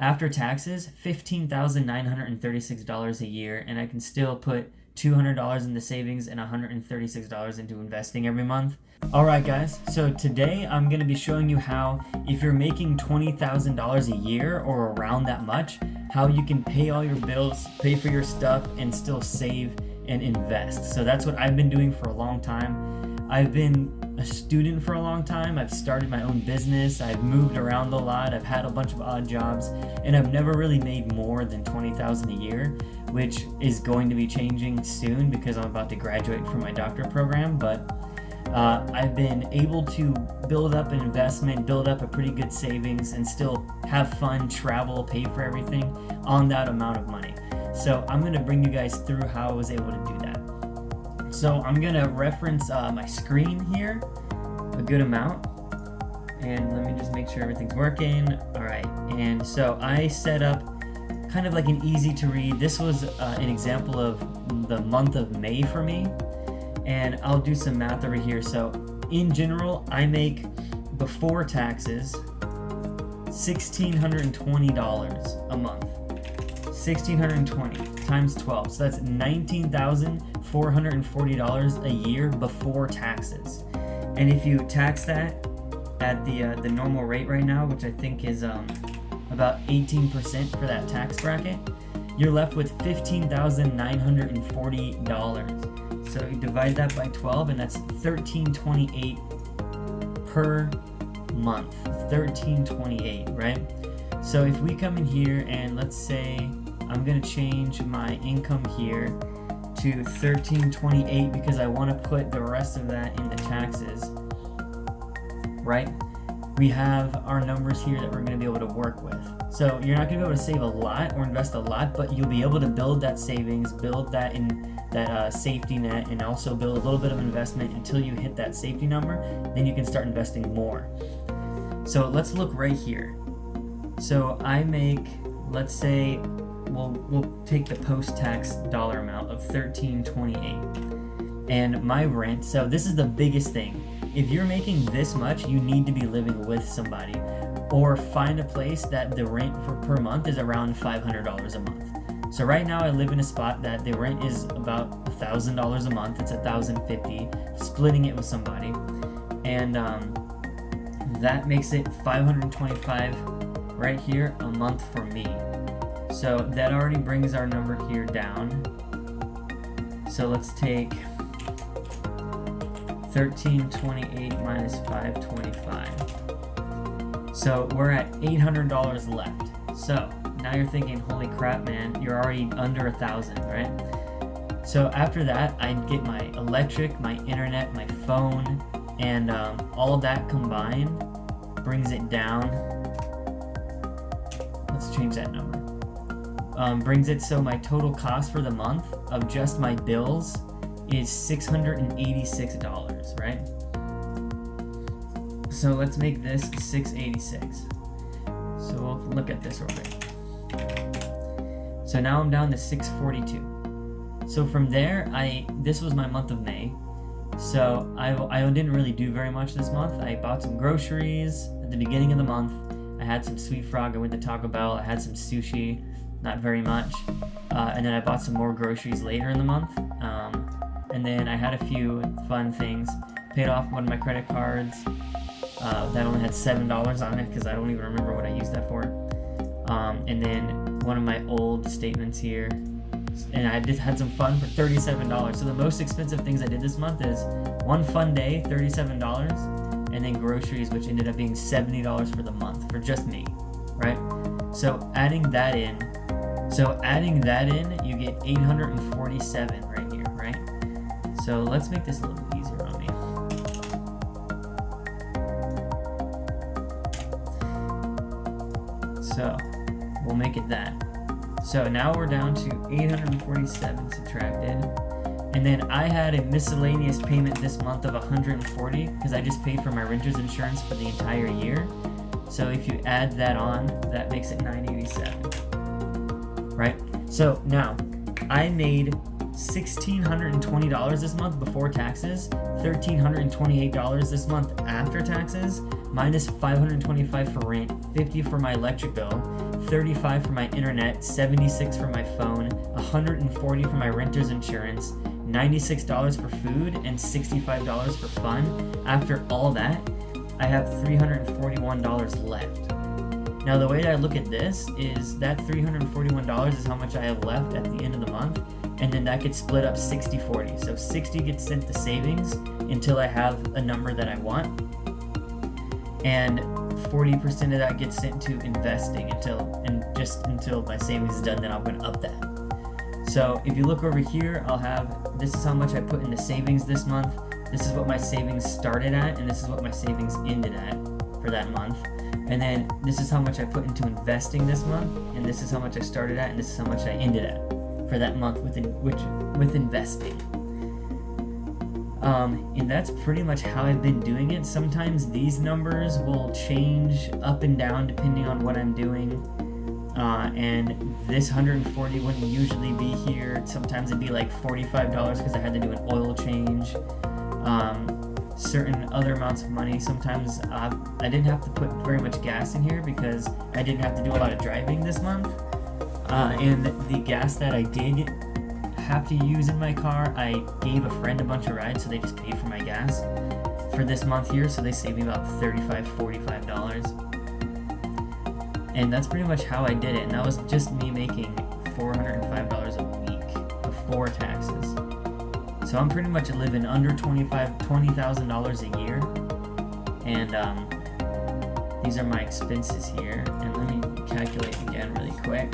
After taxes, $15,936 a year, and I can still put $200 into savings and $136 into investing every month. Alright guys, so today I'm going to be showing you how, if you're making $20,000 a year or around that much, how you can pay all your bills, pay for your stuff, and still save and invest. So that's what I've been doing for a long time. I've been a student for a long time. I've started my own business. I've moved around a lot. I've had a bunch of odd jobs, and I've never really made more than $20,000 a year, which is going to be changing soon because I'm about to graduate from my doctorate program. But I've been able to build up an investment, build up a pretty good savings, and still have fun, travel, pay for everything on that amount of money. So I'm going to bring you guys through how I was able to do that. So I'm going to reference my screen here a good amount, and let me just make sure everything's working. Alright, and so I set up kind of like an easy to read. This was an example of the month of May for me, and I'll do some math over here. So in general, I make before taxes $1,620 a month. 1,620 times 12, so that's $19,440 a year before taxes. And if you tax that at the normal rate right now, which I think is about 18% for that tax bracket, you're left with $15,940. So you divide that by 12, and that's $1,328 per month. $1,328, right? So if we come in here and let's say I'm gonna change my income here to $1,328 because I want to put the rest of that into taxes, right? We have our numbers here that we're going to be able to work with. So you're not going to be able to save a lot or invest a lot, but you'll be able to build that savings, build that in that safety net, and also build a little bit of investment until you hit that safety number. Then you can start investing more. So let's look right here. So I make, let's say, we'll take the post-tax dollar amount of $1,328, and my rent. So this is the biggest thing. If you're making this much, you need to be living with somebody, or find a place that the rent per month is around $500 a month. So right now I live in a spot that the rent is about $1,000 a month. It's $1,050, splitting it with somebody, and that makes it $525 right here a month for me. So that already brings our number here down. So let's take 1,328 minus 525. So we're at $800 left. So now you're thinking, holy crap, man, you're already under $1,000, right? So after that, I get my electric, my internet, my phone, and all of that combined brings it down. Let's change that number. Brings it so my total cost for the month of just my bills is $686, right? So let's make this $686. So we'll look at this real quick. So now I'm down to $642. So from there, this was my month of May. So I didn't really do very much this month. I bought some groceries at the beginning of the month. I had some sweet frog. I went to Taco Bell. I had some sushi. Not very much, and then I bought some more groceries later in the month, and then I had a few fun things. Paid off one of my credit cards that only had $7 on it because I don't even remember what I used that for, and then one of my old statements here, and I just had some fun for $37. So the most expensive things I did this month is one fun day, $37, and then groceries, which ended up being $70 for the month for just me, right? So adding that in, you get 847 right here, right? So let's make this a little bit easier on me. So we'll make it that. So now we're down to 847 subtracted. And then I had a miscellaneous payment this month of $140 because I just paid for my renter's insurance for the entire year. So if you add that on, that makes it $987, right? So now I made $1,620 this month before taxes, $1,328 this month after taxes, minus $525 for rent, $50 for my electric bill, $35 for my internet, $76 for my phone, $140 for my renter's insurance, $96 for food, and $65 for fun. After all that, I have $341 left. Now the way that I look at this is that $341 is how much I have left at the end of the month, and then that gets split up 60-40. So 60 gets sent to savings until I have a number that I want, and 40% of that gets sent to investing until my savings is done. Then I'm going to up that. So if you look over here, I'll have, this is how much I put into savings this month, this is what my savings started at, and this is what my savings ended at for that month. And then this is how much I put into investing this month, and this is how much I started at, and this is how much I ended at for that month with investing. And that's pretty much how I've been doing it. Sometimes these numbers will change up and down depending on what I'm doing. And this 140 wouldn't usually be here. Sometimes it'd be like $45 because I had to do an oil change. Certain other amounts of money. Sometimes I didn't have to put very much gas in here because I didn't have to do a lot of driving this month. And the gas that I did have to use in my car, I gave a friend a bunch of rides, so they just paid for my gas for this month here, so they saved me about $45 and that's pretty much how I did it. And that was just me making $405 a week before taxes. So I'm pretty much living under $20,000 a year. And these are my expenses here. And let me calculate again really quick.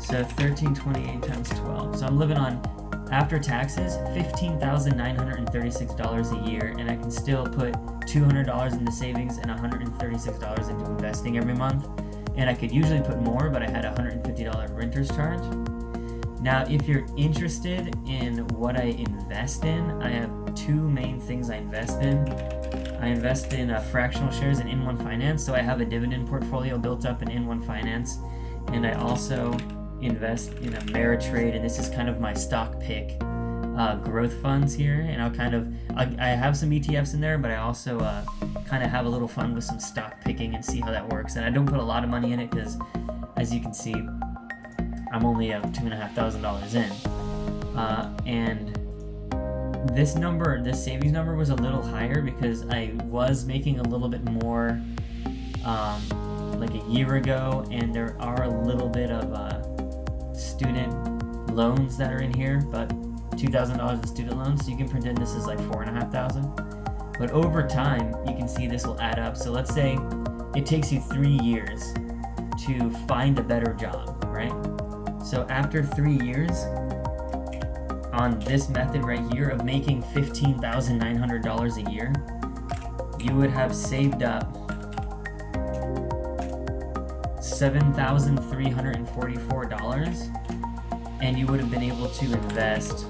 So 1328 times 12. So I'm living on, after taxes, $15,936 a year, and I can still put $200 into savings and $136 into investing every month. And I could usually put more, but I had a $150 renter's charge. Now, if you're interested in what I invest in, I have two main things I invest in. I invest in fractional shares in N1 Finance, so I have a dividend portfolio built up in N1 Finance, and I also invest in Ameritrade, and this is kind of my stock pick growth funds here. And I have some ETFs in there, but I also kind of have a little fun with some stock picking and see how that works. And I don't put a lot of money in it because, as you can see, I'm only $2,500 in. And this savings number was a little higher because I was making a little bit more like a year ago, and there are a little bit of student loans that are in here, but $2,000 in student loans, so you can pretend this is like $4,500. But over time, you can see this will add up. So let's say it takes you 3 years to find a better job, right? So after 3 years, on this method right here of making $15,900 a year, you would have saved up $7,344, and you would have been able to invest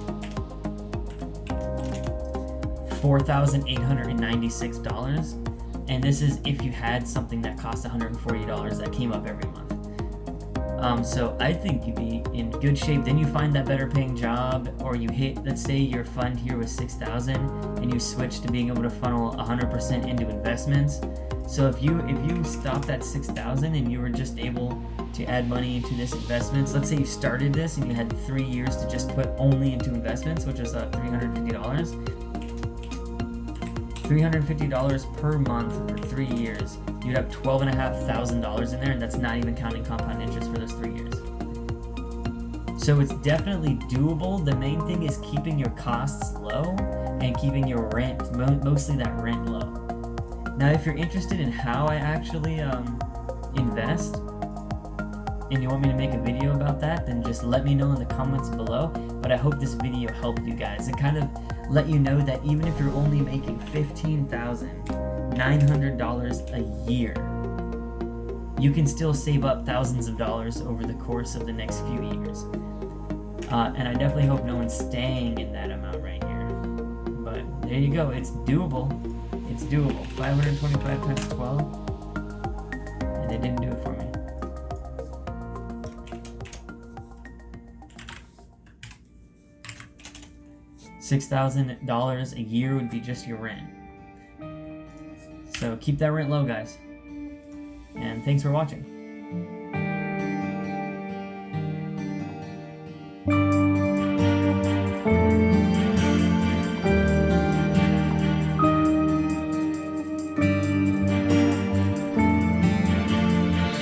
$4,896. And this is if you had something that cost $140 that came up every month. So I think you'd be in good shape. Then you find that better paying job, or you hit, let's say your fund here was $6,000 and you switch to being able to funnel 100% into investments. So if you stopped at $6,000 and you were just able to add money into this investments, let's say you started this and you had 3 years to just put only into investments, which was $350. $350 per month for 3 years, you'd have $12,500 in there, and that's not even counting compound interest for those 3 years. So it's definitely doable. The main thing is keeping your costs low and keeping your rent, mostly that rent, low. Now, if you're interested in how I actually invest, and you want me to make a video about that, then just let me know in the comments below. But I hope this video helped you guys and kind of let you know that even if you're only making $15,900 a year, you can still save up thousands of dollars over the course of the next few years. And I definitely hope no one's staying in that amount right here. But there you go, it's doable. It's doable. 525 times 12, and they didn't do it for me. $6,000 a year would be just your rent. So keep that rent low, guys. And thanks for watching.